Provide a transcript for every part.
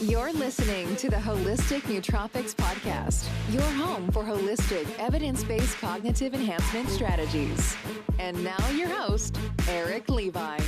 You're listening to the Holistic Nootropics Podcast, your home for holistic, evidence-based cognitive enhancement strategies. And now your host, Eric Levi.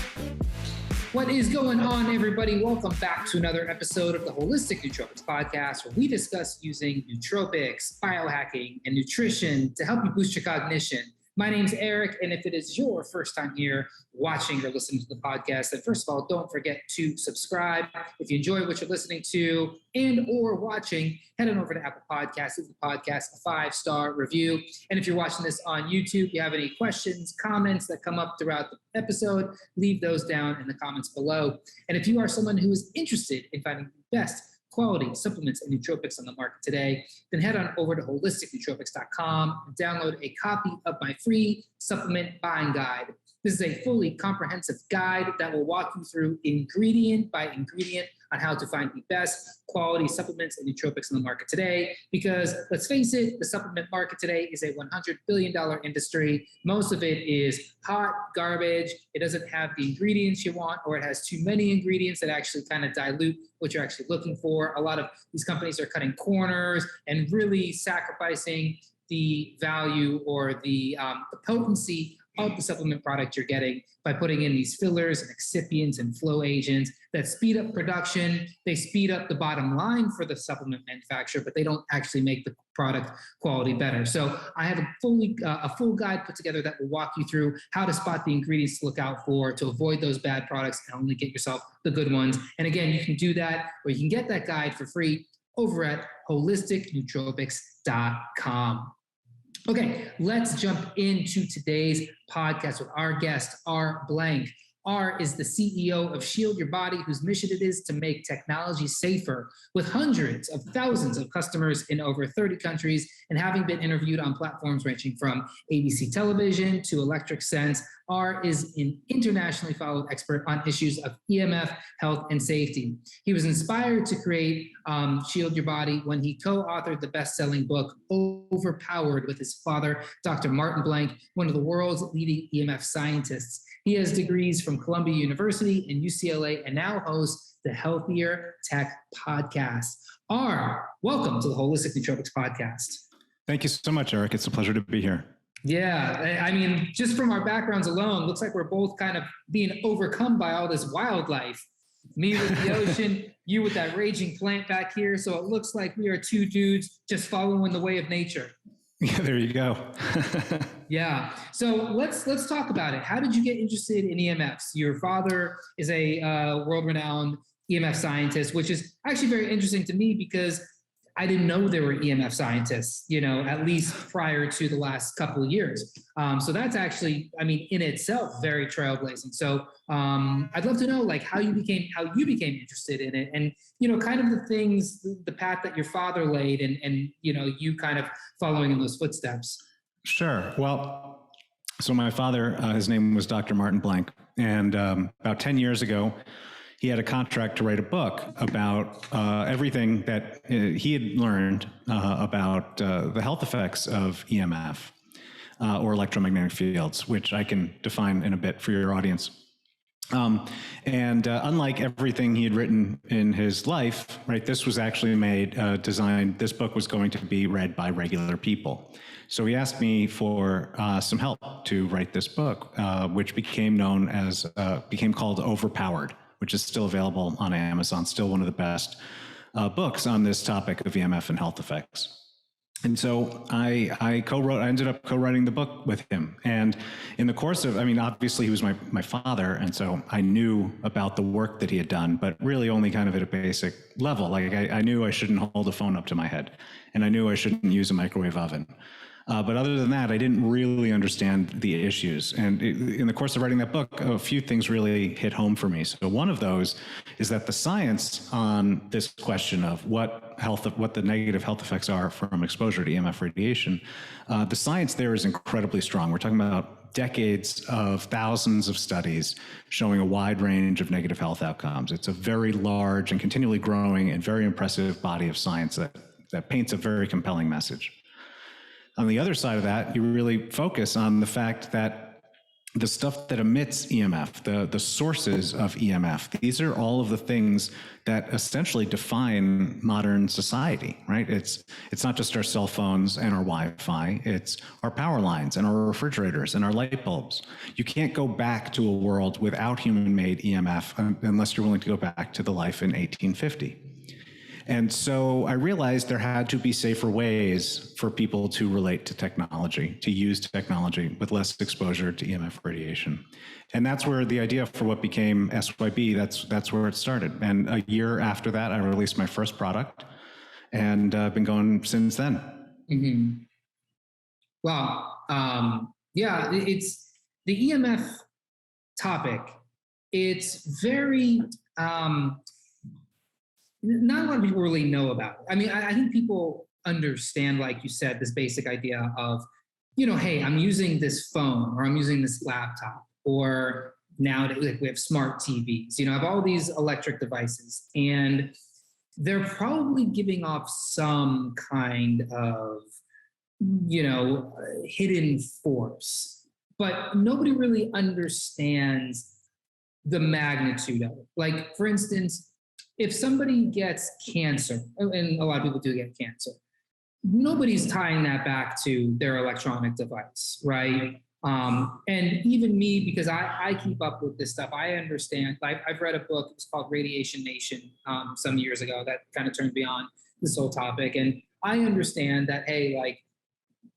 What is going on, everybody? Welcome back to another episode of the Holistic Nootropics Podcast, where we discuss using nootropics, biohacking, and nutrition to help you boost your cognition. My name's Eric, and if it is your first time here watching or listening to the podcast, then first of all, don't forget to subscribe. If you enjoy what you're listening to and or watching, head on over to Apple Podcasts, give the podcast a 5-star review. And if you're watching this on YouTube, you have any questions, comments that come up throughout the episode, leave those down in the comments below. And if you are someone who is interested in finding the best quality supplements and nootropics on the market today, then head on over to holisticnootropics.com and download a copy of my free supplement buying guide. This is a fully comprehensive guide that will walk you through ingredient by ingredient on how to find the best quality supplements and nootropics on the market today. Because let's face it, the supplement market today is a $100 billion industry. Most of it is hot garbage. It doesn't have the ingredients you want, or it has too many ingredients that actually kind of dilute what you're actually looking for. A lot of these companies are cutting corners and really sacrificing the value or the potency of the supplement product you're getting by putting in these fillers and excipients and flow agents that speed up production. They speed up the bottom line for the supplement manufacturer, but they don't actually make the product quality better. So I have a full guide put together that will walk you through how to spot the ingredients to look out for to avoid those bad products and only get yourself the good ones. And again, you can do that, or you can get that guide for free over at holisticnootropics.com. Okay, let's jump into today's podcast with our guest, R. Blank. R is the CEO of Shield Your Body, whose mission it is to make technology safer, with hundreds of thousands of customers in over 30 countries and having been interviewed on platforms ranging from ABC television to Electric Sense. R is an internationally followed expert on issues of EMF, health, and safety. He was inspired to create Shield Your Body when he co-authored the best-selling book, Overpowered, with his father, Dr. Martin Blank, one of the world's leading EMF scientists. He has degrees from Columbia University and UCLA and now hosts the Healthier Tech Podcast. R, welcome to the Holistic Nootropics Podcast. Thank you so much, Eric. It's a pleasure to be here. Yeah, I mean, just from our backgrounds alone, looks like we're both kind of being overcome by all this wildlife. Me with the ocean, you with that raging plant back here. So it looks like we are two dudes just following the way of nature. Yeah, there you go. Yeah. So let's talk about it. How did you get interested in EMFs? Your father is a world-renowned EMF scientist, which is actually very interesting to me because I didn't know there were EMF scientists, at least prior to the last couple of years. So that's actually, in itself, very trailblazing. So I'd love to know, how you became interested in it, and kind of the path that your father laid, and you kind of following in those footsteps. Sure. Well, so my father, his name was Dr. Martin Blank, and about 10 years ago, he had a contract to write a book about everything that he had learned about the health effects of EMF or electromagnetic fields, which I can define in a bit for your audience. Unlike everything he had written in his life, right, this was actually designed, this book was going to be read by regular people. So he asked me for some help to write this book, which became called Overpowered, which is still available on Amazon, still one of the best books on this topic of EMF and health effects. And so I ended up co-writing the book with him. And in the course of, obviously he was my father, and so I knew about the work that he had done, but really only kind of at a basic level. Like I knew I shouldn't hold a phone up to my head, and I knew I shouldn't use a microwave oven. But other than that, I didn't really understand the issues. And in the course of writing that book, a few things really hit home for me. So one of those is that the science on this question of what the negative health effects are from exposure to EMF radiation, the science there is incredibly strong. We're talking about decades of thousands of studies showing a wide range of negative health outcomes. It's a very large and continually growing and very impressive body of science that paints a very compelling message. On the other side of that, you really focus on the fact that the stuff that emits EMF, the sources of EMF, these are all of the things that essentially define modern society, right? It's not just our cell phones and our Wi-Fi, it's our power lines and our refrigerators and our light bulbs. You can't go back to a world without human-made EMF unless you're willing to go back to the life in 1850. And so I realized there had to be safer ways for people to relate to technology, to use technology with less exposure to EMF radiation. And that's where the idea for what became SYB, that's where it started. And a year after that, I released my first product, and I've been going since then. Mm-hmm. Wow. Yeah, it's the EMF topic. It's very... not a lot of people really know about it. I mean, I think people understand, like you said, this basic idea of, hey, I'm using this phone or I'm using this laptop, or now we have smart TVs, I have all these electric devices, and they're probably giving off some kind of, hidden force, but nobody really understands the magnitude of it. Like, for instance, if somebody gets cancer, and a lot of people do get cancer, nobody's tying that back to their electronic device, right? And even me, because I keep up with this stuff, I understand. I've read a book, it's called Radiation Nation, some years ago, that kind of turned me on this whole topic. And I understand that, hey, like,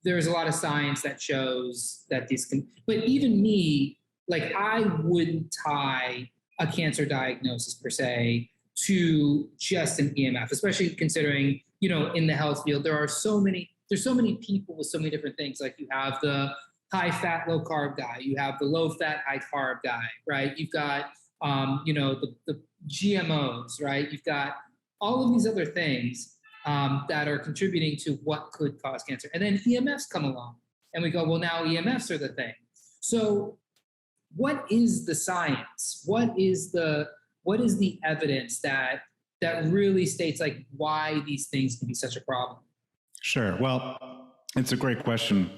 there's a lot of science that shows that these can, but even me, like, I wouldn't tie a cancer diagnosis per se to just an EMF, especially considering, in the health field, there's so many people with so many different things. Like, you have the high fat, low carb guy, you have the low fat, high carb guy, right? You've got, the GMOs, right? You've got all of these other things that are contributing to what could cause cancer. And then EMFs come along and we go, well, now EMFs are the thing. So what is the science? What is the evidence that really states, like, why these things can be such a problem? Sure. Well, it's a great question,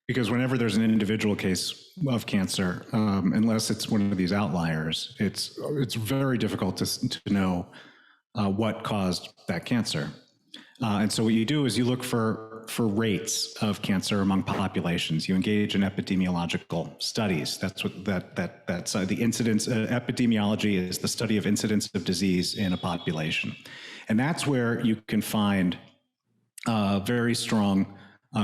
because whenever there's an individual case of cancer, unless it's one of these outliers, it's very difficult to know what caused that cancer. And so what you do is you look for rates of cancer among populations. You engage in epidemiological studies. That's what that's the incidence. Epidemiology is the study of incidence of disease in a population, and that's where you can find very strong,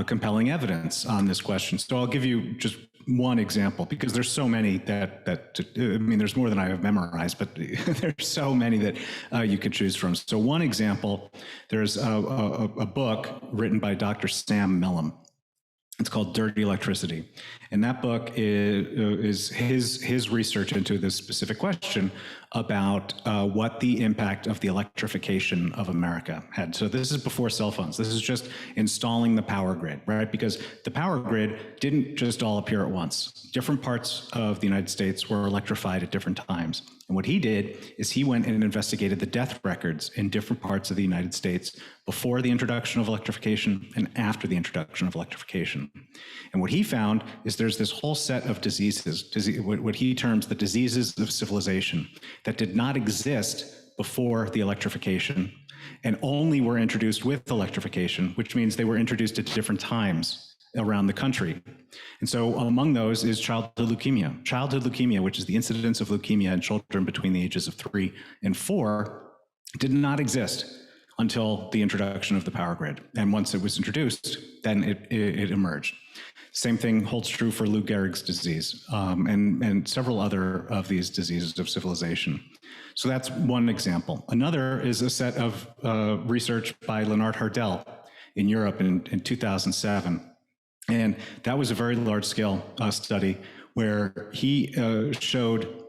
compelling evidence on this question. So I'll give you just one example, because there's so many there's more than I have memorized, but there's so many that you could choose from. So one example, there's a book written by Dr. Sam Millam. It's called Dirty Electricity. And that book is his research into this specific question about what the impact of the electrification of America had. So this is before cell phones. This is just installing the power grid, right? Because the power grid didn't just all appear at once. Different parts of the United States were electrified at different times. And what he did is he went and investigated the death records in different parts of the United States before the introduction of electrification and after the introduction of electrification. And what he found is there's this whole set of diseases, what he terms the diseases of civilization, that did not exist before the electrification and only were introduced with electrification, which means they were introduced at different times around the country. And so among those is childhood leukemia. Childhood leukemia, which is the incidence of leukemia in children between the ages of 3 and 4, did not exist until the introduction of the power grid. And once it was introduced, then it emerged. Same thing holds true for Lou Gehrig's disease and several other of these diseases of civilization. So that's one example. Another is a set of research by Leonard Hardell in Europe in 2007. And that was a very large-scale study where he showed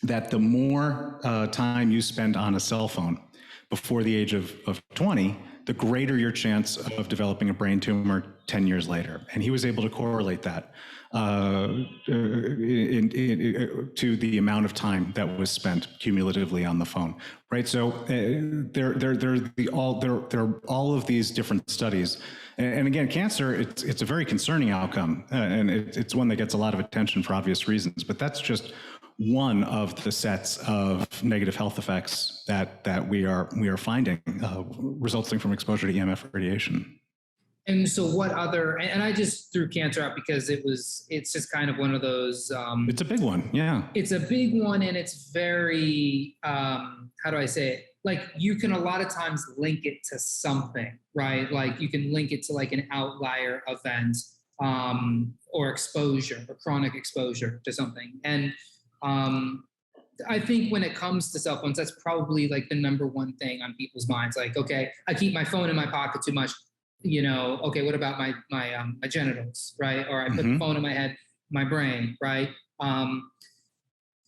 that the more time you spend on a cell phone before the age of 20, the greater your chance of developing a brain tumor 10 years later. And he was able to correlate that to the amount of time that was spent cumulatively on the phone, right? So there are all of these different studies. And again, cancer, it's a very concerning outcome, and it's one that gets a lot of attention for obvious reasons, but that's just one of the sets of negative health effects that we are finding resulting from exposure to EMF radiation. And so what other, and I just threw cancer out because it's just kind of one of those. It's a big one, yeah. It's a big one, and it's very, how do I say it? Like, you can a lot of times link it to something, right? Like, you can link it to like an outlier event or exposure or chronic exposure to something. And I think when it comes to cell phones, that's probably like the number one thing on people's minds. Like, okay, I keep my phone in my pocket too much. Okay, what about my genitals, right? Or I put the phone in my head, my brain, right?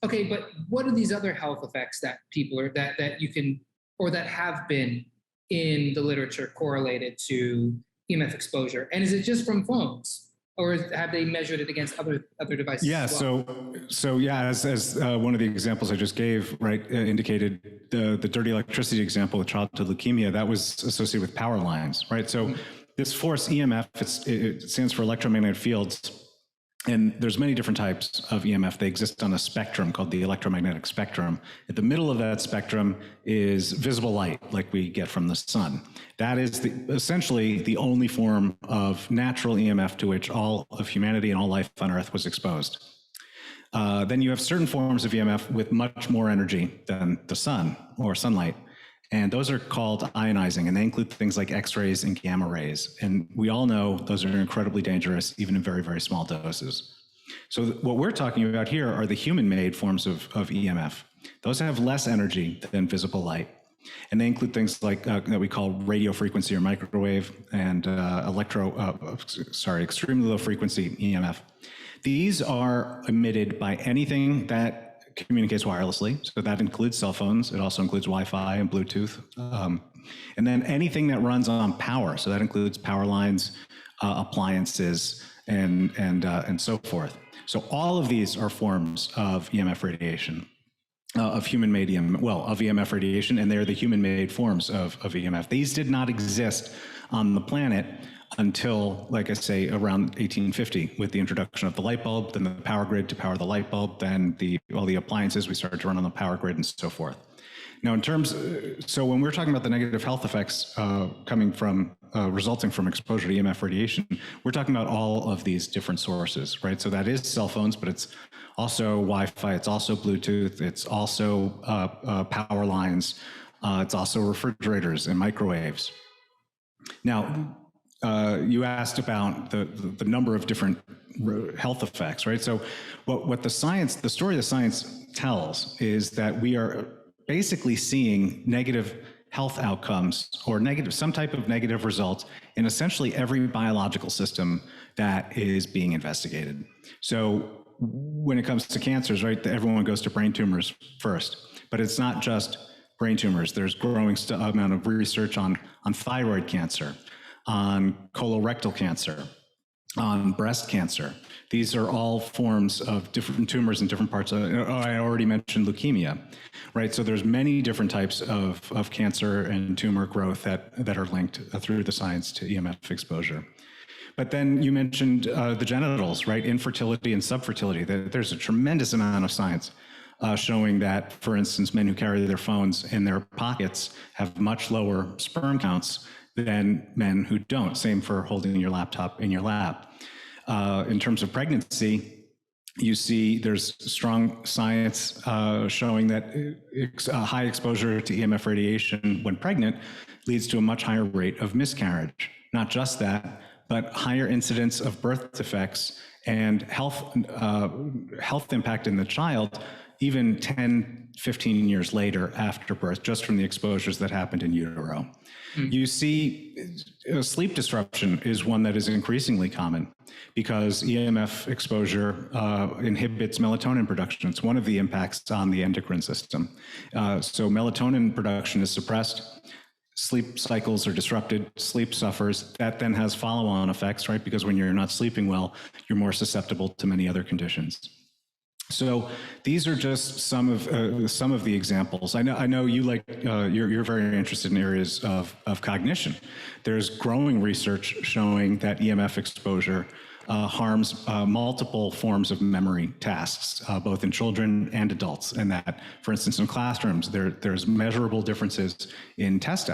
Okay, but what are these other health effects that people are that you can, or that have been in the literature correlated to EMF exposure? And is it just from phones, or have they measured it against other devices? Yeah. As well? So yeah, as one of the examples I just gave, right, indicated the dirty electricity example with childhood leukemia, that was associated with power lines, right? So this force EMF, it stands for electromagnetic fields. And there's many different types of EMF. They exist on a spectrum called the electromagnetic spectrum. At the middle of that spectrum is visible light, like we get from the sun. That is essentially the only form of natural EMF to which all of humanity and all life on Earth was exposed. Then you have certain forms of EMF with much more energy than the sun or sunlight. And those are called ionizing, and they include things like X-rays and gamma rays. And we all know those are incredibly dangerous, even in very, very small doses. So what we're talking about here are the human-made forms of EMF. Those have less energy than visible light. And they include things like that we call radio frequency or microwave and extremely low frequency EMF. These are emitted by anything that communicates wirelessly. So that includes cell phones. It also includes Wi-Fi and Bluetooth. And then anything that runs on power. So that includes power lines, appliances, and so forth. So all of these are forms of EMF radiation, of human-made EMF radiation, and they're the human-made forms of EMF. These did not exist on the planet until, like I say, around 1850, with the introduction of the light bulb, then the power grid to power the light bulb, then all the appliances we started to run on the power grid, and so forth. Now, so when we're talking about the negative health effects coming from, resulting from exposure to EMF radiation, we're talking about all of these different sources, right? So that is cell phones, but it's also Wi-Fi, it's also Bluetooth, it's also power lines, it's also refrigerators and microwaves. Now, you asked about the number of different health effects, right? So what the story of the science tells is that we are basically seeing negative health outcomes or some type of negative result in essentially every biological system that is being investigated. So when it comes to cancers, right, everyone goes to brain tumors first, but it's not just brain tumors. There's growing amount of research on thyroid cancer, on colorectal cancer, on breast cancer. These are all forms of different tumors in different parts of, I already mentioned leukemia, right? So there's many different types of cancer and tumor growth that are linked through the science to EMF exposure. But then you mentioned the genitals, right? Infertility and subfertility. There's a tremendous amount of science showing that, for instance, men who carry their phones in their pockets have much lower sperm counts than men who don't. Same for holding your laptop in your lap. In terms of pregnancy, you see there's strong science showing that high exposure to EMF radiation when pregnant leads to a much higher rate of miscarriage. Not just that, but higher incidence of birth defects and health impact in the child even 10, 15 years later after birth, just from the exposures that happened in utero. You see sleep disruption is one that is increasingly common because EMF exposure inhibits melatonin production. It's one of the impacts on the endocrine system. So melatonin production is suppressed. sleep cycles are disrupted, sleep suffers. That then has follow-on effects, right? Because when you're not sleeping well, you're more susceptible to many other conditions. So these are just some of the examples. I know you you're very interested in areas of cognition. There's growing research showing that EMF exposure harms multiple forms of memory tasks, both in children and adults. And that, for instance, in classrooms, there's measurable differences in test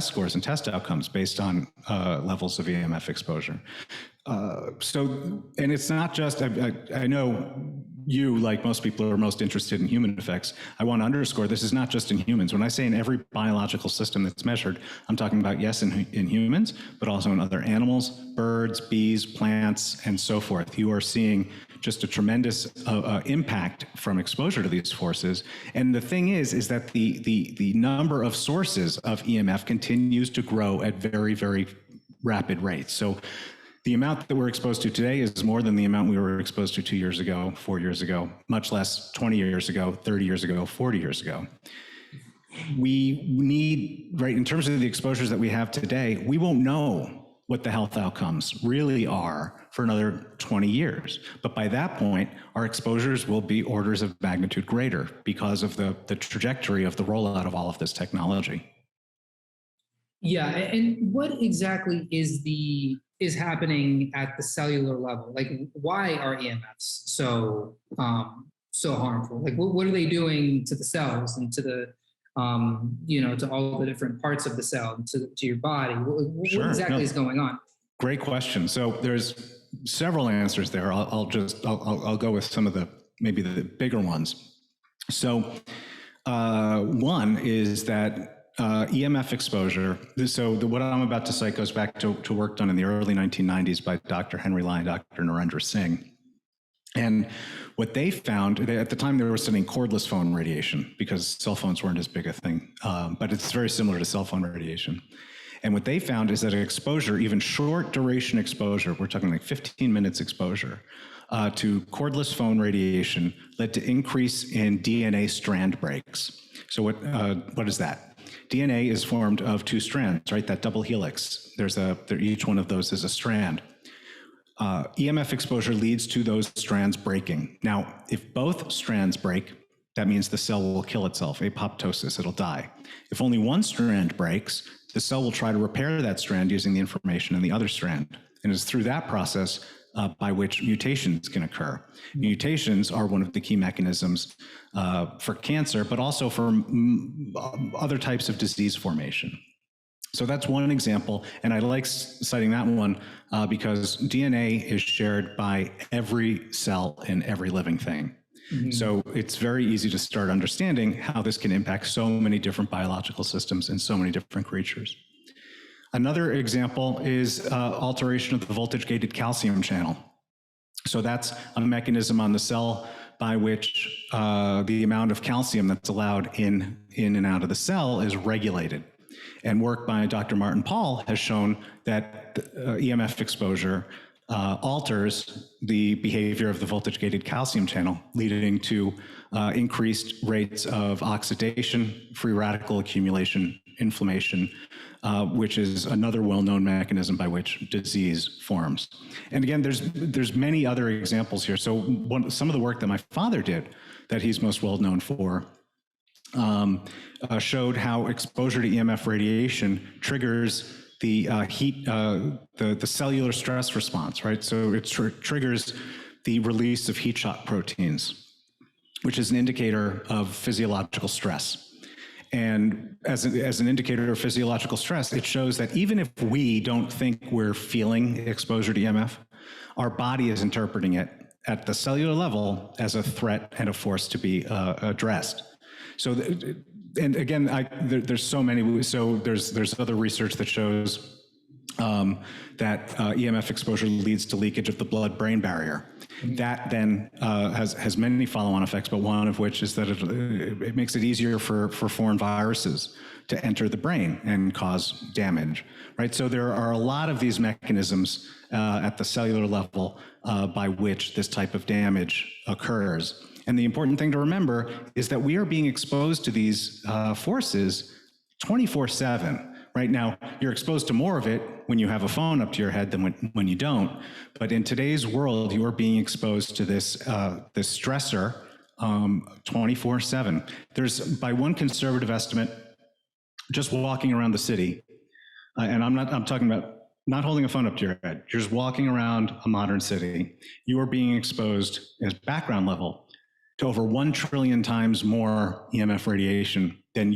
scores and test outcomes based on levels of EMF exposure. And it's not just, I know you, like most people, are most interested in human effects. I want to underscore this is not just in humans. When I say in every biological system that's measured, I'm talking about, yes, in humans, but also in other animals, birds, bees, plants, and so forth. You are seeing just a tremendous impact from exposure to these forces. And the thing is that the number of sources of EMF continues to grow at very, very rapid rates. So the amount that we're exposed to today is more than the amount we were exposed to 2 years ago, 4 years ago, much less 20 years ago, 30 years ago, 40 years ago. We need, right, in terms of the exposures that we have today, we won't know what the health outcomes really are for another 20 years. But by that point, our exposures will be orders of magnitude greater because of the trajectory of the rollout of all of this technology. Yeah, and what exactly is happening at the cellular level? Like, why are EMFs so harmful? Like, what are they doing to the cells and to the to all the different parts of the cell and to your body? What exactly is going on? Great question. So there's several answers there. I'll go with some of maybe the bigger ones. So one is that EMF exposure. So what I'm about to cite goes back to work done in the early 1990s by Dr. Henry Lai and Dr. Narendra Singh. And what they found, at the time they were studying cordless phone radiation because cell phones weren't as big a thing, but it's very similar to cell phone radiation. And what they found is that exposure, even short duration exposure, we're talking like 15 minutes exposure, to cordless phone radiation led to increase in DNA strand breaks. So what is that? DNA is formed of two strands, right? That double helix. Each one of those is a strand. EMF exposure leads to those strands breaking. Now, if both strands break, that means the cell will kill itself, apoptosis, it'll die. If only one strand breaks, the cell will try to repair that strand using the information in the other strand. And it's through that process by which mutations can occur. Mutations are one of the key mechanisms for cancer, but also for other types of disease formation. So that's one example, and I like citing that one because DNA is shared by every cell in every living thing. Mm-hmm. So it's very easy to start understanding how this can impact so many different biological systems and so many different creatures. Another example is alteration of the voltage-gated calcium channel. So that's a mechanism on the cell by which the amount of calcium that's allowed in and out of the cell is regulated. And work by Dr. Martin Pall has shown that EMF exposure alters the behavior of the voltage-gated calcium channel, leading to increased rates of oxidation, free radical accumulation, inflammation, which is another well-known mechanism by which disease forms. And again, there's many other examples here. So some of the work that my father did that he's most well known for showed how exposure to EMF radiation triggers the the cellular stress response, right? So it triggers the release of heat shock proteins, which is an indicator of physiological stress. And as an indicator of physiological stress, it shows that even if we don't think we're feeling exposure to EMF, our body is interpreting it at the cellular level as a threat and a force to be addressed. So, and again, there's so many. So there's other research that shows that EMF exposure leads to leakage of the blood-brain barrier. That then has many follow-on effects, but one of which is that it makes it easier for foreign viruses to enter the brain and cause damage, right? So there are a lot of these mechanisms at the cellular level by which this type of damage occurs. And the important thing to remember is that we are being exposed to these forces 24/7. Right now, you're exposed to more of it when you have a phone up to your head than when you don't. But in today's world, you are being exposed to this stressor 24/7. There's, by one conservative estimate, just walking around the city, and I'm talking about not holding a phone up to your head, you're just walking around a modern city, you are being exposed as background level to over 1 trillion times more EMF radiation than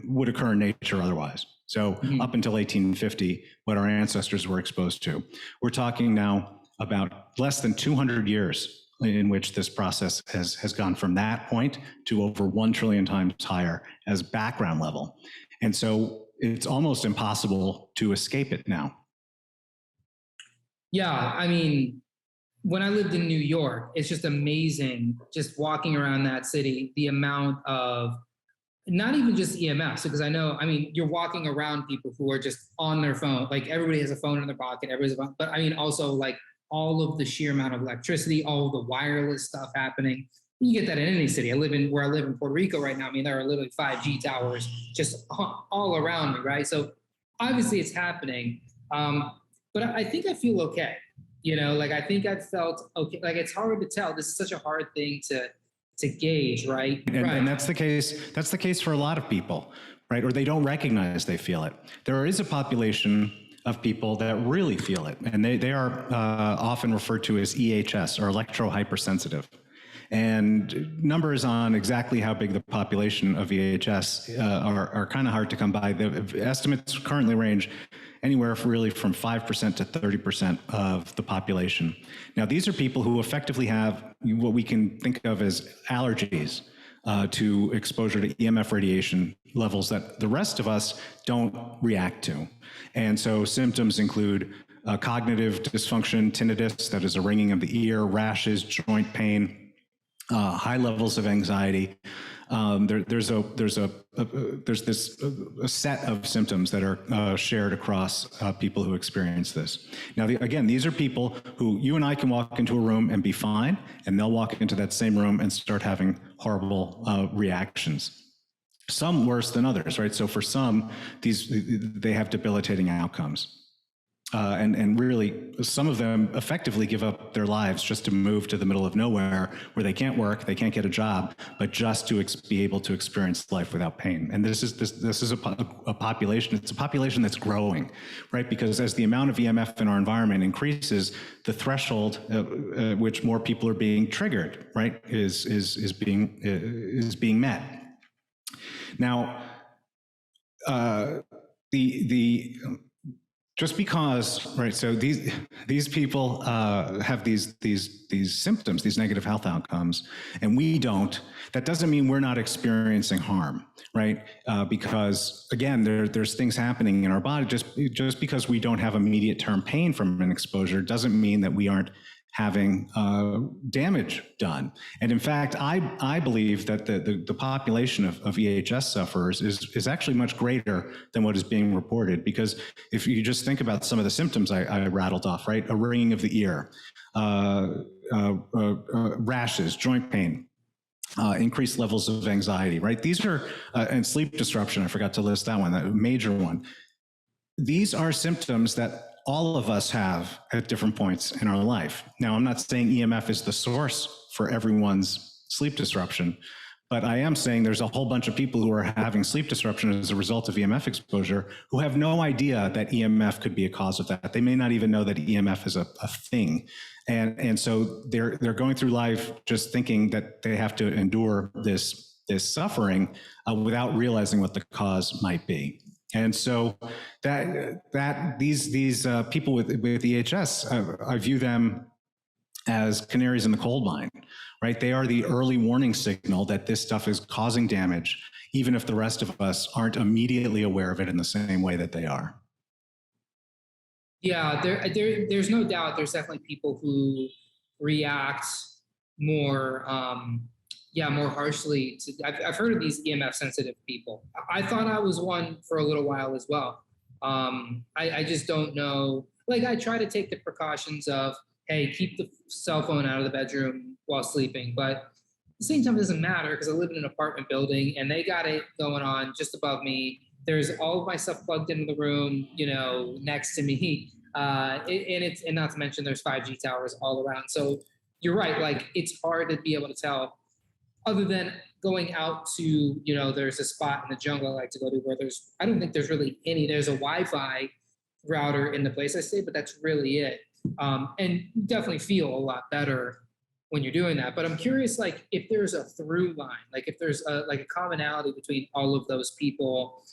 would occur in nature otherwise. So up until 1850, what our ancestors were exposed to. We're talking now about less than 200 years in which this process has gone from that point to over 1 trillion times higher as background level. And so it's almost impossible to escape it now. Yeah, I mean, when I lived in New York, it's just amazing just walking around that city, the amount of not even just EMFs, because I know, I mean, you're walking around people who are just on their phone, like everybody has a phone in their pocket, but I mean, also like all of the sheer amount of electricity, all of the wireless stuff happening. You get that in any city. Where I live in Puerto Rico right now. I mean, there are literally 5G towers just all around me, right? So obviously it's happening, but I think I feel okay. You know, like I think I felt okay. Like it's hard to tell. This is such a hard thing to gauge, right? And that's the case. That's the case for a lot of people, right? Or they don't recognize they feel it. There is a population of people that really feel it, and they are often referred to as EHS, or electro-hypersensitive. And numbers on exactly how big the population of EHS are kind of hard to come by. The estimates currently range anywhere really from 5% to 30% of the population. Now, these are people who effectively have what we can think of as allergies to exposure to EMF radiation levels that the rest of us don't react to. And so symptoms include cognitive dysfunction, tinnitus, that is a ringing of the ear, rashes, joint pain, high levels of anxiety. There's a set of symptoms that are shared across people who experience this. Now, again, these are people who you and I can walk into a room and be fine, and they'll walk into that same room and start having horrible reactions. Some worse than others, right? So for some, they have debilitating outcomes. And really, some of them effectively give up their lives just to move to the middle of nowhere where they can't work, they can't get a job, but just to be able to experience life without pain. And this is a population. It's a population that's growing, right? Because as the amount of EMF in our environment increases, the threshold at which more people are being triggered, right, is being met. Now, just because, right? So these people have these symptoms, these negative health outcomes, and we don't. That doesn't mean we're not experiencing harm, right? Because again, there's things happening in our body. Just because we don't have immediate term pain from an exposure doesn't mean that we aren't having damage done. And in fact, I believe that the population of EHS sufferers is actually much greater than what is being reported, because if you just think about some of the symptoms I rattled off, right? A ringing of the ear, rashes, joint pain, increased levels of anxiety, right? These are, and sleep disruption, I forgot to list that one, that major one. These are symptoms that all of us have at different points in our life. Now, I'm not saying EMF is the source for everyone's sleep disruption, but I am saying there's a whole bunch of people who are having sleep disruption as a result of EMF exposure who have no idea that EMF could be a cause of that. They may not even know that EMF is a thing. And so they're going through life just thinking that they have to endure this suffering without realizing what the cause might be. And so that these people with EHS, I view them as canaries in the coal mine, right? They are the early warning signal that this stuff is causing damage, even if the rest of us aren't immediately aware of it in the same way that they are. Yeah, there's no doubt. There's definitely people who react more. More harshly. I've heard of these EMF sensitive people. I thought I was one for a little while as well. I just don't know. Like, I try to take the precautions of, hey, keep the cell phone out of the bedroom while sleeping. But at the same time, it doesn't matter because I live in an apartment building and they got it going on just above me there's all of my stuff plugged into the room, next to me. And not to mention there's 5G towers all around. So you're right. Like it's hard to be able to tell other than going out to, there's a spot in the jungle I like to go to where I don't think there's really there's a Wi-Fi router in the place I stay, but that's really it. And you definitely feel a lot better when you're doing that. But I'm curious, like if there's a through line, like if there's a commonality between all of those people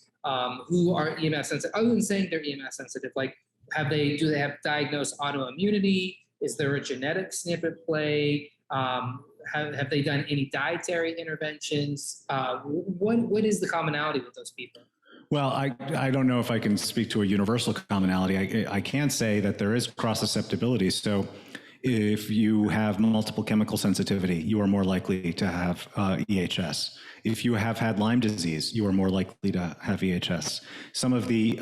who are EMF sensitive, other than saying they're EMF sensitive, like do they have diagnosed autoimmunity? Is there a genetic snippet play? Have they done any dietary interventions? What is the commonality with those people? Well, I don't know if I can speak to a universal commonality. I can say that there is cross-susceptibility. So if you have multiple chemical sensitivity, you are more likely to have EHS. If you have had Lyme disease, you are more likely to have EHS. Some of the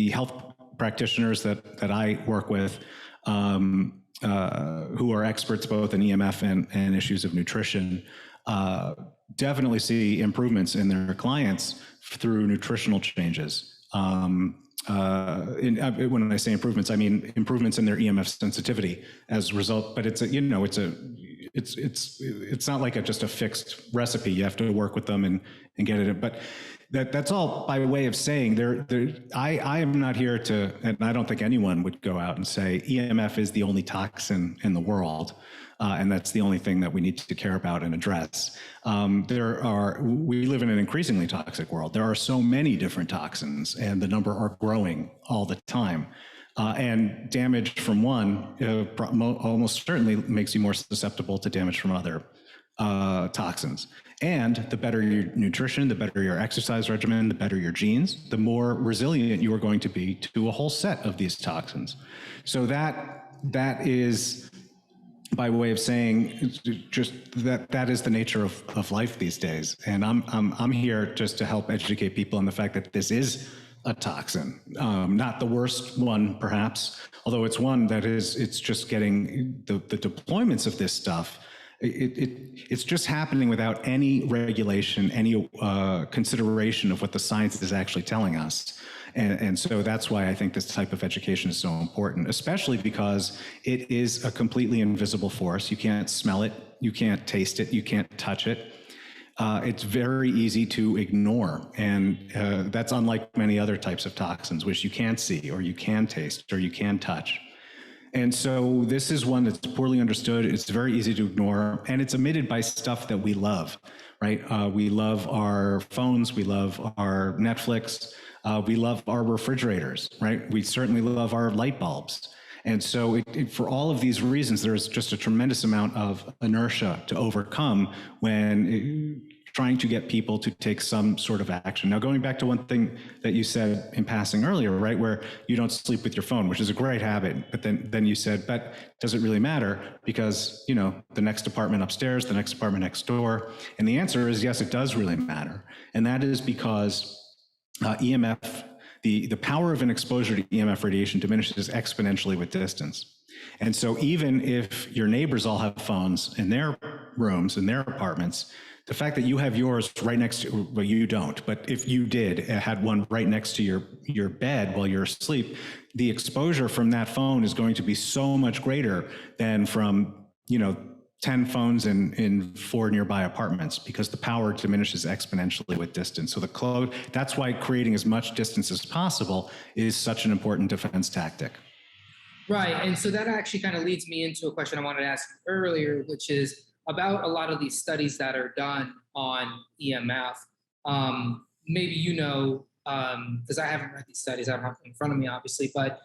health practitioners that I work with who are experts both in EMF and issues of nutrition definitely see improvements in their clients through nutritional changes. When I say improvements, I mean improvements in their EMF sensitivity as a result. But it's not like just a fixed recipe. You have to work with them and get it. But that's all by way of saying I am not here to, and I don't think anyone would go out and say EMF is the only toxin in the world. And that's the only thing that we need to care about and address. We live in an increasingly toxic world. There are so many different toxins and the number are growing all the time. And damage from one almost certainly makes you more susceptible to damage from other toxins. And the better your nutrition, the better your exercise regimen, the better your genes, the more resilient you are going to be to a whole set of these toxins. So that is, by way of saying, just that is the nature of life these days. And I'm here just to help educate people on the fact that this is a toxin, not the worst one perhaps, although it's one that it's just getting the deployments of this stuff. It's just happening without any regulation, any consideration of what the science is actually telling us. And so that's why I think this type of education is so important, especially because it is a completely invisible force. You can't smell it, you can't taste it, you can't touch it. It's very easy to ignore. And that's unlike many other types of toxins, which you can see, or you can taste, or you can touch. And so this is one that's poorly understood. It's very easy to ignore, and it's emitted by stuff that we love, right? We love our phones, we love our Netflix, we love our refrigerators, right? We certainly love our light bulbs. And so for all of these reasons, there's just a tremendous amount of inertia to overcome when trying to get people to take some sort of action. Now, going back to one thing that you said in passing earlier, right, where you don't sleep with your phone, which is a great habit, but then you said, but does it really matter? Because, the next apartment upstairs, the next apartment next door. And the answer is yes, it does really matter. And that is because EMF, the power of an exposure to EMF radiation diminishes exponentially with distance. And so even if your neighbors all have phones in their rooms, in their apartments, the fact that you have yours right next to, well, you don't, but if you did, had one right next to your bed while you're asleep, the exposure from that phone is going to be so much greater than from, 10 phones in 4 nearby apartments, because the power diminishes exponentially with distance. So that's why creating as much distance as possible is such an important defense tactic. Right. And so that actually kind of leads me into a question I wanted to ask you earlier, which is about a lot of these studies that are done on EMF. Maybe because I haven't read these studies, I don't have them in front of me, obviously, but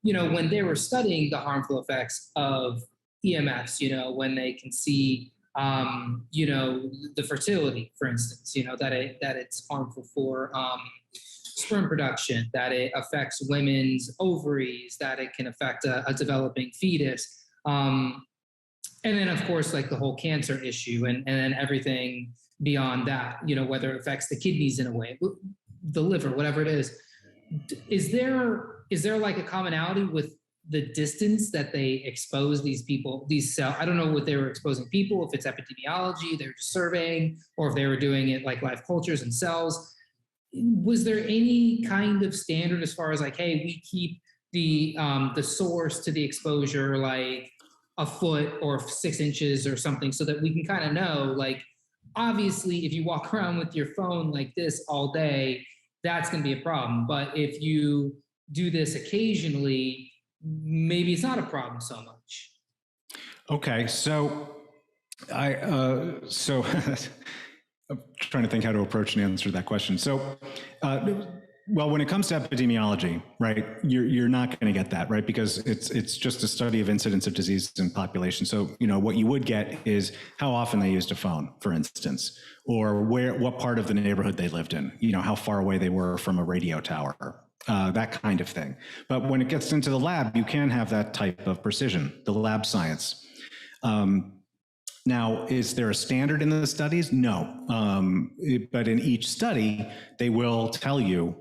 when they were studying the harmful effects of EMFs, when they can see, the fertility, for instance, that it's harmful for sperm production, that it affects women's ovaries, that it can affect a developing fetus. And then, of course, like the whole cancer issue and then everything beyond that, whether it affects the kidneys in a way, the liver, whatever it is. Is there like a commonality with the distance that they expose these people, these cells? I don't know what they were exposing people, if it's epidemiology, they're just surveying, or if they were doing it like live cultures and cells. Was there any kind of standard as far as like, hey, we keep the source to the exposure like a foot or 6 inches or something, so that we can kind of know, like, obviously if you walk around with your phone like this all day, that's going to be a problem. But if you do this occasionally, maybe it's not a problem so much. Okay, so so I'm trying to think how to approach and answer that question. So, well, when it comes to epidemiology, right, you're not going to get that, right, because it's just a study of incidence of disease in population. So, what you would get is how often they used a phone, for instance, or what part of the neighborhood they lived in, how far away they were from a radio tower, that kind of thing. But when it gets into the lab, you can have that type of precision, the lab science. Now, is there a standard in the studies? No, but in each study, they will tell you,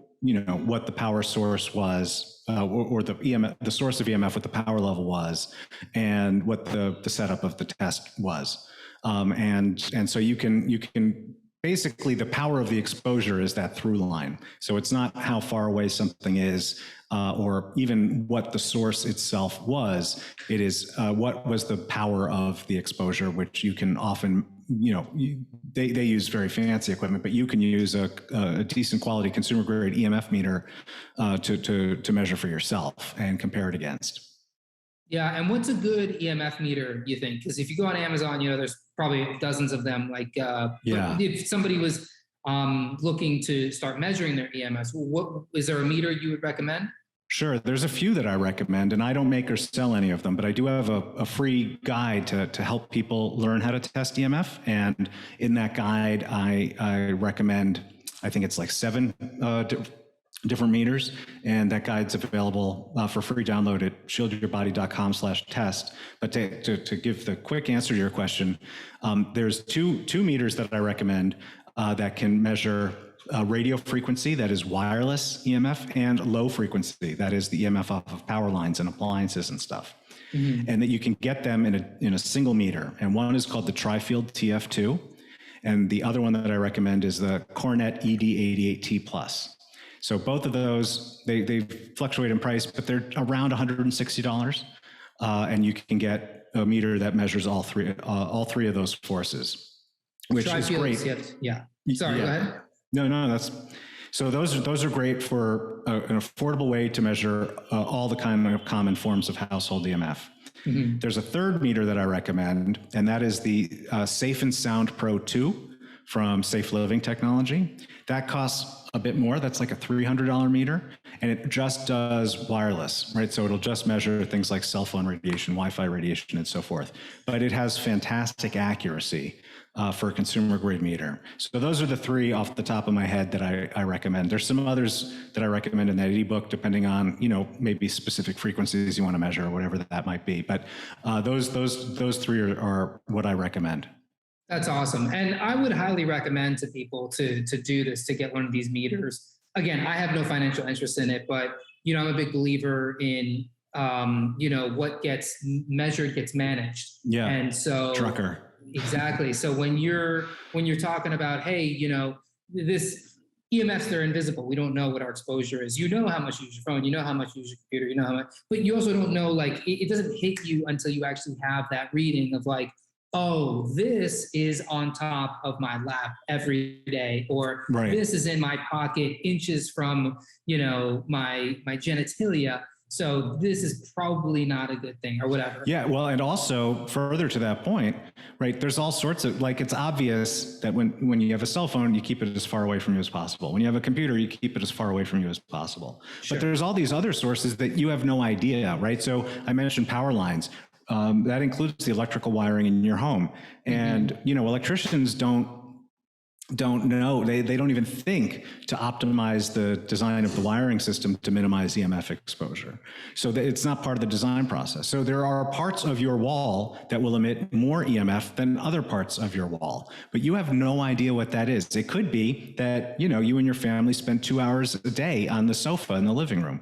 what the power source was, or the EMF, the source of EMF, what the power level was, and what the setup of the test was. And so you can basically, the power of the exposure is that through line. So it's not how far away something is, or even what the source itself was. It is what was the power of the exposure, which you can often, they use very fancy equipment, but you can use a decent quality consumer grade EMF meter to measure for yourself and compare it against. Yeah, and what's a good EMF meter, you think? Because if you go on Amazon, there's probably dozens of them. Like, if somebody was looking to start measuring their EMS, what is there a meter you would recommend? Sure, there's a few that I recommend, and I don't make or sell any of them, but I do have a free guide to help people learn how to test EMF. And in that guide, I recommend, I think it's like 7 different meters, and that guide's available for free download at shieldyourbody.com/test. But to give the quick answer to your question, there's two meters that I recommend that can measure radio frequency, that is wireless EMF, and low frequency, that is the EMF off of power lines and appliances and stuff. Mm-hmm. And that you can get them in a single meter. And one is called the Trifield TF2, and the other one that I recommend is the Cornet ED88T Plus. So both of those, they fluctuate in price, but they're around $160, and you can get a meter that measures all three of those forces, which is great. Yeah. Sorry, go ahead. No, so those are great for an affordable way to measure all the kind of common forms of household EMF. Mm-hmm. There's a third meter that I recommend, and that is the Safe and Sound Pro 2 from Safe Living Technology. That costs a bit more. That's like a $300 meter, and it just does wireless, right? So it'll just measure things like cell phone radiation, Wi-Fi radiation, and so forth. But it has fantastic accuracy for a consumer grade meter. So those are the 3 off the top of my head that I recommend. There's some others that I recommend in that ebook, depending on, maybe specific frequencies you want to measure or whatever that might be. But those 3 are what I recommend. That's awesome. And I would highly recommend to people to do this, to get one of these meters. Again, I have no financial interest in it, but, I'm a big believer in, what gets measured gets managed. Yeah. And so trucker. Exactly. So when you're talking about, hey, this EMFs, they're invisible. We don't know what our exposure is. How much you use your phone, how much you use your computer, how much, but you also don't know, like, it doesn't hit you until you actually have that reading of like, oh, this is on top of my lap every day, or right, this is in my pocket inches from, my genitalia. So this is probably not a good thing or whatever. Yeah, well, and also further to that point, right, there's all sorts of, like, it's obvious that when you have a cell phone, you keep it as far away from you as possible. When you have a computer, you keep it as far away from you as possible. Sure. But there's all these other sources that you have no idea, right? So I mentioned power lines. That includes the electrical wiring in your home. And, electricians don't don't know. They don't even think to optimize the design of the wiring system to minimize EMF exposure. So it's not part of the design process. So there are parts of your wall that will emit more EMF than other parts of your wall, but you have no idea what that is. It could be that, you know, you and your family spend 2 hours a day on the sofa in the living room.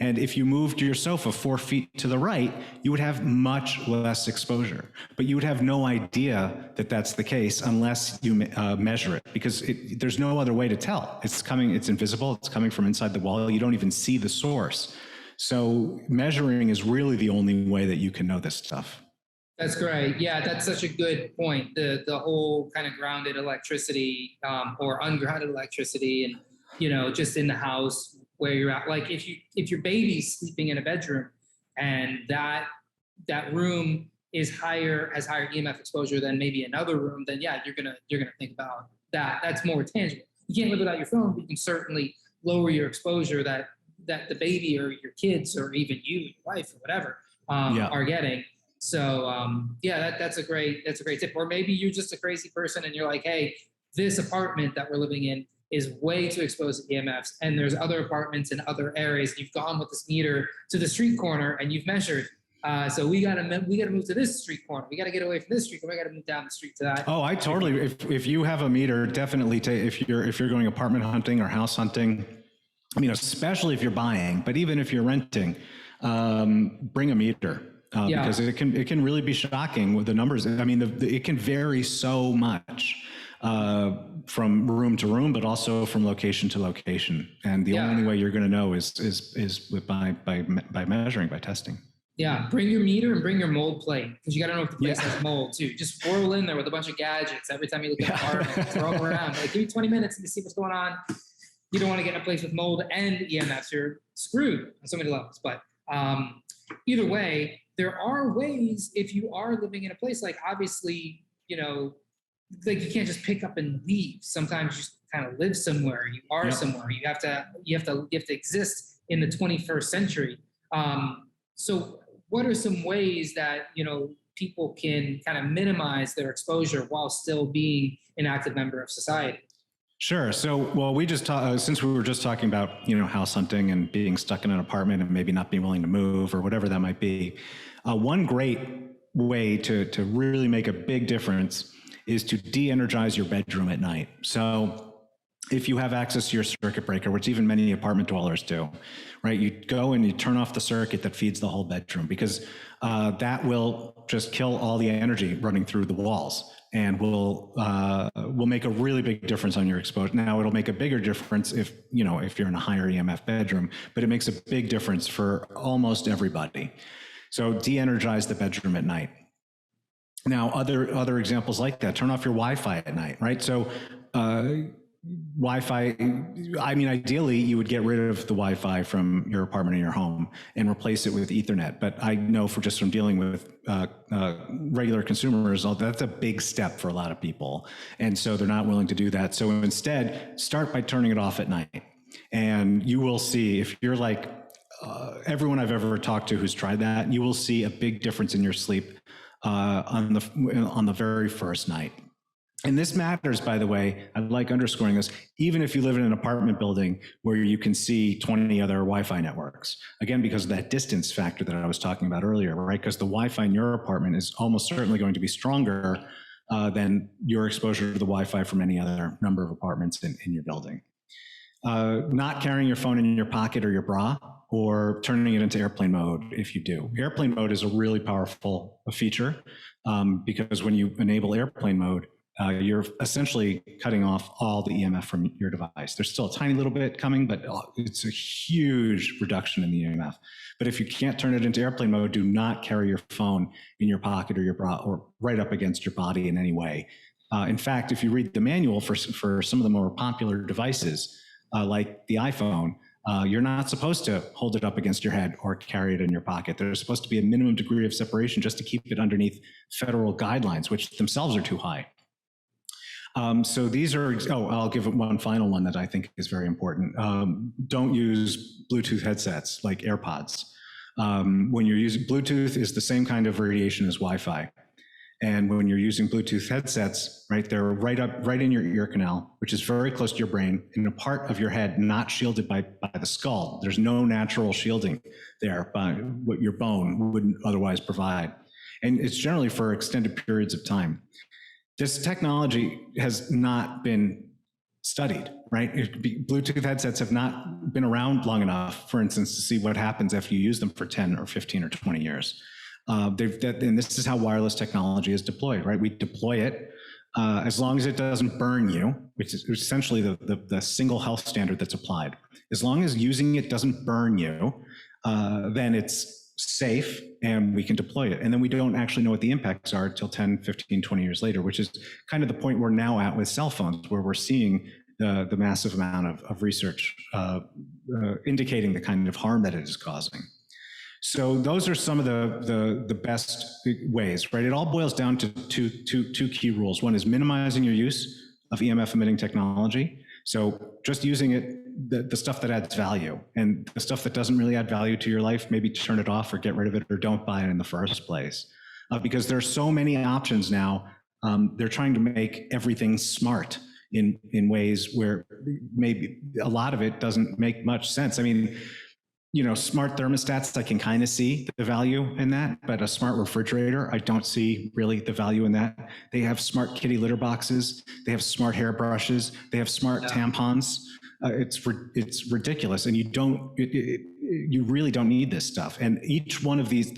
And if you moved your sofa 4 feet to the right, you would have much less exposure, but you would have no idea that that's the case unless you measure it, because there's no other way to tell. It's invisible, it's coming from inside the wall. You don't even see the source. So measuring is really the only way that you can know this stuff. That's great. Yeah, that's such a good point. The whole kind of grounded electricity or ungrounded electricity, and, you know, just in the house where you're at. Like if your baby's sleeping in a bedroom and that room has higher EMF exposure than maybe another room, then yeah, you're gonna think about that. That's more tangible. You can't live without your phone, but you can certainly lower your exposure that the baby or your kids or even you, your wife or whatever are getting. So that's a great tip. Or maybe you're just a crazy person and you're like, hey, this apartment that we're living in is way too exposed to EMFs, and there's other apartments in other areas. You've gone with this meter to the street corner and you've measured. So we gotta move to this street corner. We gotta get away from this street corner. We gotta move down the street to that. Oh, I totally. If you have a meter, definitely if you're going apartment hunting or house hunting, I mean, especially if you're buying, but even if you're renting, bring a meter. Because it can really be shocking with the numbers. I mean, it can vary so much from room to room, but also from location to location. And the only way you're going to know is by measuring, by testing. Yeah, bring your meter and bring your mold plate, because you got to know if the place has mold too. Just roll in there with a bunch of gadgets every time you look at the apartment. Throw them around. Like, give me 20 minutes to see what's going on. You don't want to get in a place with mold and EMFs. You're screwed on so many levels. But either way, there are ways, if you are living in a place, like, obviously, you know, like, you can't just pick up and leave. Sometimes you just kind of live somewhere. You are somewhere. You have to exist in the 21st century. So what are some ways that, you know, people can kind of minimize their exposure while still being an active member of society? Sure. So, well, we just since we were just talking about, you know, house hunting and being stuck in an apartment and maybe not being willing to move or whatever that might be, one great way to really make a big difference is to de-energize your bedroom at night. So if you have access to your circuit breaker, which even many apartment dwellers do, right? You go and you turn off the circuit that feeds the whole bedroom, because that will just kill all the energy running through the walls, and will make a really big difference on your exposure. Now, it'll make a bigger difference if you're in a higher EMF bedroom, but it makes a big difference for almost everybody. So de-energize the bedroom at night. Now, other examples like that: turn off your Wi-Fi at night, right? So Wi-Fi, I mean, ideally you would get rid of the Wi-Fi from your apartment or your home and replace it with Ethernet. But I know from dealing with regular consumers, that's a big step for a lot of people. And so they're not willing to do that. So instead, start by turning it off at night. And you will see, if you're like everyone I've ever talked to who's tried that, you will see a big difference in your sleep on the very first night. And this matters, by the way, I like underscoring this, even if you live in an apartment building where you can see 20 other Wi-Fi networks. Again, because of that distance factor that I was talking about earlier, right? Because the Wi-Fi in your apartment is almost certainly going to be stronger than your exposure to the Wi-Fi from any other number of apartments in your building. Not carrying your phone in your pocket or your bra, or turning it into airplane mode if you do. Airplane mode is a really powerful feature because when you enable airplane mode, you're essentially cutting off all the EMF from your device. There's still a tiny little bit coming, but it's a huge reduction in the EMF. But if you can't turn it into airplane mode, do not carry your phone in your pocket or your bra or right up against your body in any way. In fact, if you read the manual for some of the more popular devices, like the iPhone, you're not supposed to hold it up against your head or carry it in your pocket. There's supposed to be a minimum degree of separation just to keep it underneath federal guidelines, which themselves are too high. So these are, I'll give one final one that I think is very important. Don't use Bluetooth headsets like AirPods. When you're using Bluetooth, is the same kind of radiation as Wi-Fi. And when you're using Bluetooth headsets, right, they're right in your ear canal, which is very close to your brain, in a part of your head not shielded by the skull. There's no natural shielding there by what your bone wouldn't otherwise provide. And it's generally for extended periods of time. This technology has not been studied, right? Bluetooth headsets have not been around long enough, for instance, to see what happens after you use them for 10 or 15 or 20 years. And this is how wireless technology is deployed, right? We deploy it as long as it doesn't burn you, which is essentially the single health standard that's applied. As long as using it doesn't burn you, then it's safe and we can deploy it. And then we don't actually know what the impacts are until 10, 15, 20 years later, which is kind of the point we're now at with cell phones, where we're seeing the massive amount of research indicating the kind of harm that it is causing. So those are some of the best ways, right? It all boils down to two key rules. One is minimizing your use of EMF emitting technology. So just using it, the stuff that adds value, and the stuff that doesn't really add value to your life, maybe turn it off or get rid of it or don't buy it in the first place. Because there's so many options now. They're trying to make everything smart in ways where maybe a lot of it doesn't make much sense. I mean, smart thermostats, I can kind of see the value in that, but a smart refrigerator, I don't see really the value in that. They have smart kitty litter boxes. They have smart hairbrushes. They have smart tampons. It's ridiculous. And you really don't need this stuff. And each one of these,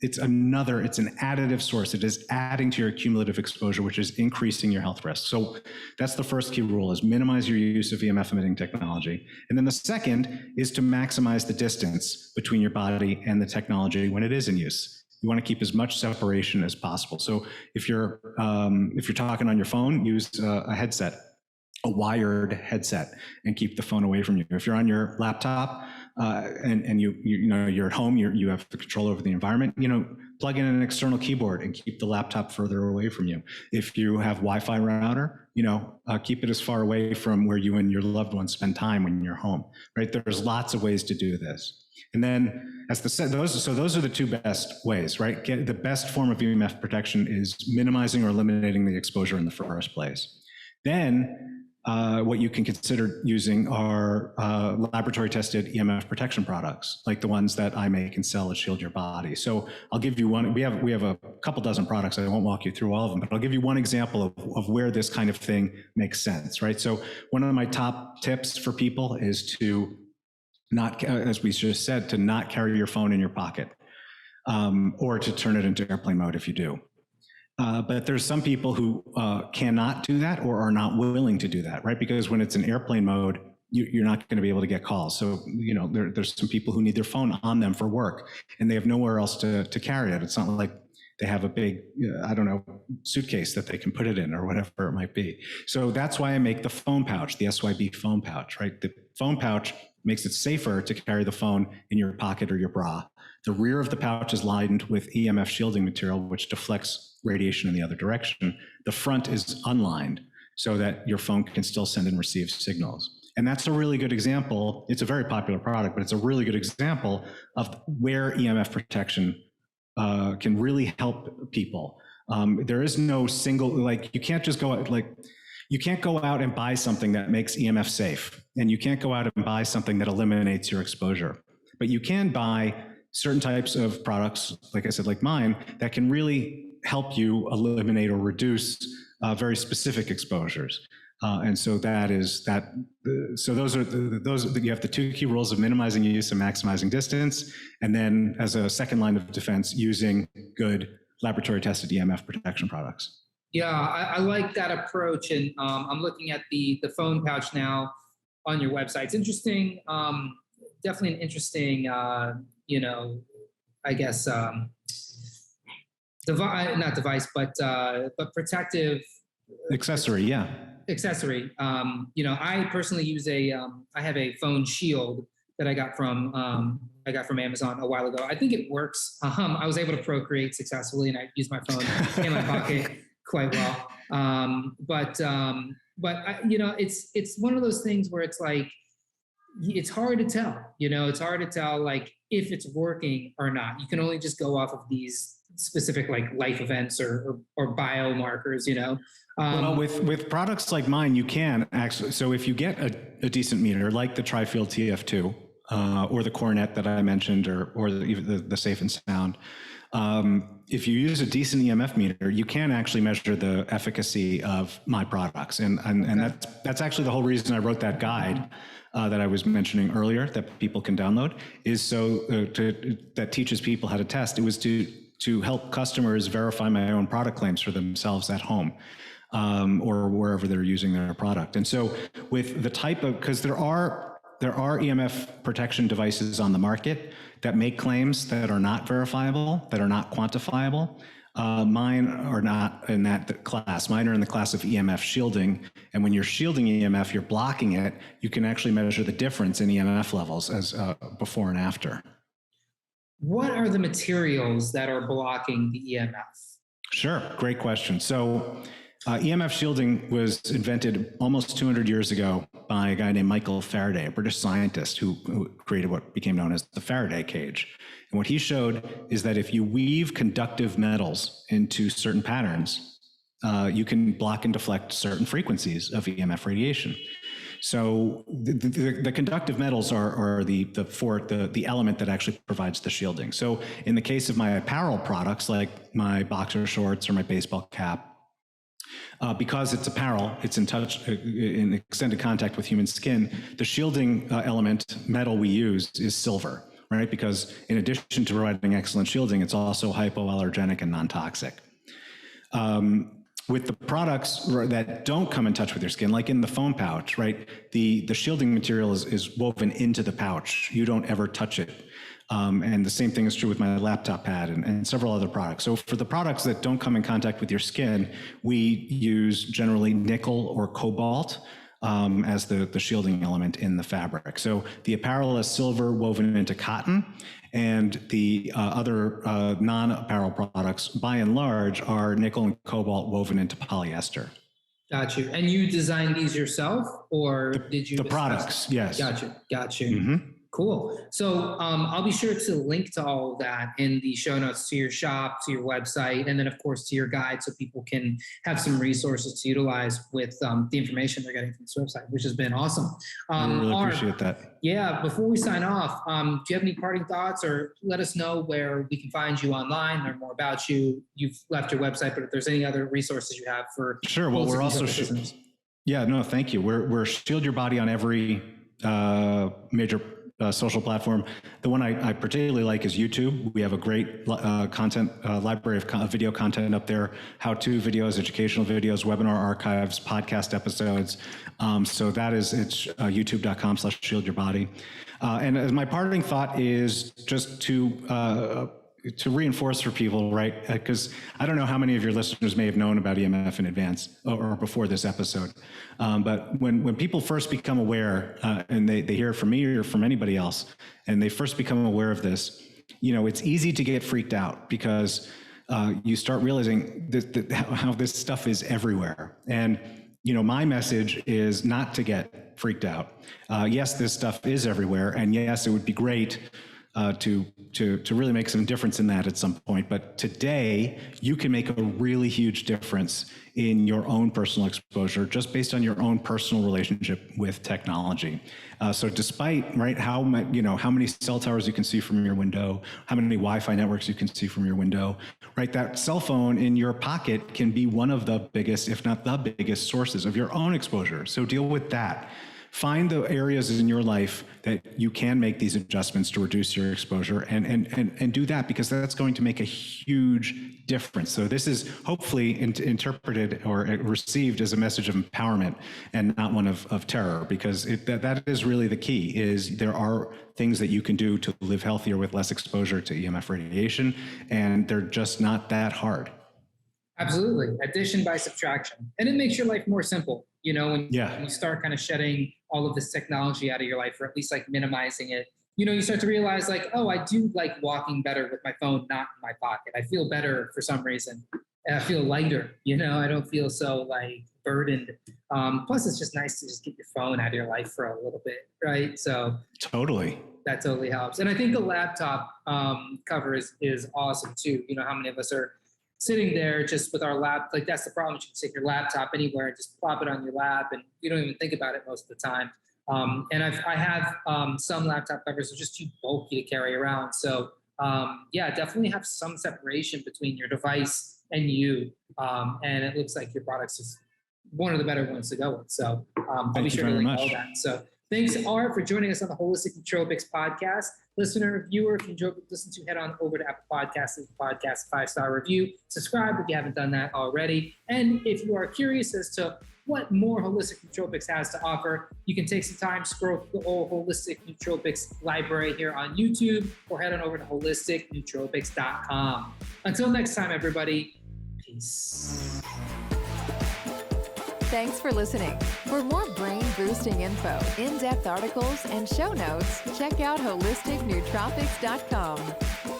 it's an additive source. It is adding to your cumulative exposure, which is increasing your health risk. So that's the first key rule, is minimize your use of EMF emitting technology. And then the second is to maximize the distance between your body and the technology when it is in use. You want to keep as much separation as possible. So if you're talking on your phone, use a headset, a wired headset, and keep the phone away from you. If you're on your laptop, and you're at home, you have the control over the environment, plug in an external keyboard and keep the laptop further away from you. If you have Wi-Fi router, keep it as far away from where you and your loved ones spend time when you're home, right? There's lots of ways to do this. And then those are the two best ways, right? The best form of EMF protection is minimizing or eliminating the exposure in the first place. Then what you can consider using are laboratory tested EMF protection products, like the ones that I make and sell at Shield Your Body. So I'll give you one. We have a couple dozen products. I won't walk you through all of them, but I'll give you one example of where this kind of thing makes sense, right? So one of my top tips for people is to not, as we just said, to not carry your phone in your pocket, or to turn it into airplane mode if you do. But there's some people who cannot do that or are not willing to do that, right? Because when it's in airplane mode, you're not going to be able to get calls. So, there's some people who need their phone on them for work, and they have nowhere else to carry it. It's not like they have a big, suitcase that they can put it in or whatever it might be. So that's why I make the phone pouch, the SYB phone pouch, right? The phone pouch makes it safer to carry the phone in your pocket or your bra. The rear of the pouch is lined with EMF shielding material, which deflects radiation in the other direction. The front is unlined so that your phone can still send and receive signals. And that's a really good example. It's a very popular product, but it's a really good example of where EMF protection can really help people. There is no single, you can't just go out, you can't go out and buy something that makes EMF safe, and you can't go out and buy something that eliminates your exposure. But you can buy certain types of products, like I said, like mine, that can really help you eliminate or reduce very specific exposures. And so that is that. So those you have the two key rules of minimizing use and maximizing distance, and then as a second line of defense, using good laboratory tested EMF protection products. Yeah, I like that approach, and I'm looking at the phone pouch now on your website. It's interesting, definitely an interesting, I guess, not device, but protective accessory. Yeah. Accessory. I personally use I have a phone shield that I got from Amazon a while ago. I think it works. I was able to procreate successfully, and I used my phone in my pocket quite well. But it's one of those things where it's like, it's hard to tell, it's hard to tell, like, if it's working or not. You can only just go off of these specific like life events or biomarkers, you know? Well, with products like mine, you can actually. So if you get a decent meter, like the Tri-Field TF2 or the Coronet that I mentioned, or even the Safe and Sound, if you use a decent EMF meter, you can actually measure the efficacy of my products, and that's actually the whole reason I wrote that guide that I was mentioning earlier that people can download, is so that teaches people how to test. It was to help customers verify my own product claims for themselves at home. Or wherever they're using their product. And so with the type of, because there are EMF protection devices on the market that make claims that are not verifiable, that are not quantifiable. Mine are not in that class. Mine are in the class of EMF shielding. And when you're shielding EMF, you're blocking it. You can actually measure the difference in EMF levels as before and after. What are the materials that are blocking the EMF? Sure, great question. So EMF shielding was invented almost 200 years ago by a guy named Michael Faraday, a British scientist who created what became known as the Faraday cage. And what he showed is that if you weave conductive metals into certain patterns, you can block and deflect certain frequencies of EMF radiation. So the conductive metals are the element that actually provides the shielding. So in the case of my apparel products, like my boxer shorts or my baseball cap, because it's apparel, it's in extended contact with human skin, the shielding element metal we use is silver, right? Because in addition to providing excellent shielding, it's also hypoallergenic and non-toxic. With the products that don't come in touch with your skin, like in the foam pouch, right? The shielding material is woven into the pouch. You don't ever touch it. And the same thing is true with my laptop pad and several other products. So for the products that don't come in contact with your skin, we use generally nickel or cobalt as the shielding element in the fabric. So the apparel is silver woven into cotton, and the other non-apparel products, by and large, are nickel and cobalt woven into polyester. Got you. And you designed these yourself, or did you? The products, yes. Got you. Mm-hmm. Cool. So I'll be sure to link to all of that in the show notes, to your shop, to your website, and then of course to your guide, so people can have some resources to utilize with the information they're getting from this website, which has been awesome. I really appreciate that. Yeah. Before we sign off, do you have any parting thoughts, or let us know where we can find you online, learn more about you? You've left your website, but if there's any other resources you have for sure. Well, we're also thank you. We're Shield Your Body on every major social platform. The one I particularly like is YouTube. We have a great content library of video content up there, how-to videos, educational videos, webinar archives, podcast episodes. So it's youtube.com/shieldYourBody. And as my parting thought is just to reinforce for people, right? Because I don't know how many of your listeners may have known about EMF in advance or before this episode. But when people first become aware, and they hear it from me or from anybody else, and they first become aware of this, it's easy to get freaked out because you start realizing how this stuff is everywhere. And my message is not to get freaked out. Yes, this stuff is everywhere, and yes, it would be great to really make some difference in that at some point. But today, you can make a really huge difference in your own personal exposure just based on your own personal relationship with technology. So despite, right, how many cell towers you can see from your window, how many Wi-Fi networks you can see from your window, right, that cell phone in your pocket can be one of the biggest, if not the biggest, sources of your own exposure. So deal with that. Find the areas in your life that you can make these adjustments to reduce your exposure, and do that, because that's going to make a huge difference. So this is hopefully interpreted or received as a message of empowerment and not one of terror, because that is really the key. Is there are things that you can do to live healthier with less exposure to EMF radiation, and they're just not that hard. Absolutely. Addition by subtraction. And it makes your life more simple, when you start kind of shedding all of this technology out of your life, or at least like minimizing it. You start to realize like, oh, I do like walking better with my phone not in my pocket. I feel better for some reason. And I feel lighter, I don't feel so like burdened. Plus, it's just nice to just get your phone out of your life for a little bit, right? So Totally. that totally helps. And I think the laptop cover is awesome too. You know, how many of us are sitting there just with our lap? Like, that's the problem. You can take your laptop anywhere and just plop it on your lap, and you don't even think about it most of the time. And I have some laptop covers that are just too bulky to carry around. So yeah, definitely have some separation between your device and you. And it looks like your product's just one of the better ones to go with. So I'll be sure to link all that. So thanks, Art, for joining us on the Holistic Nootropics podcast. Listener, viewer, if you enjoyed listen to, head on over to Apple Podcasts, leave the podcast 5-star review. Subscribe if you haven't done that already. And if you are curious as to what more Holistic Nootropics has to offer, you can take some time, scroll through the whole Holistic Nootropics library here on YouTube, or head on over to holisticnootropics.com. Until next time, everybody, peace. Thanks for listening. For more brain-boosting info, in-depth articles, and show notes, check out holisticnootropics.com.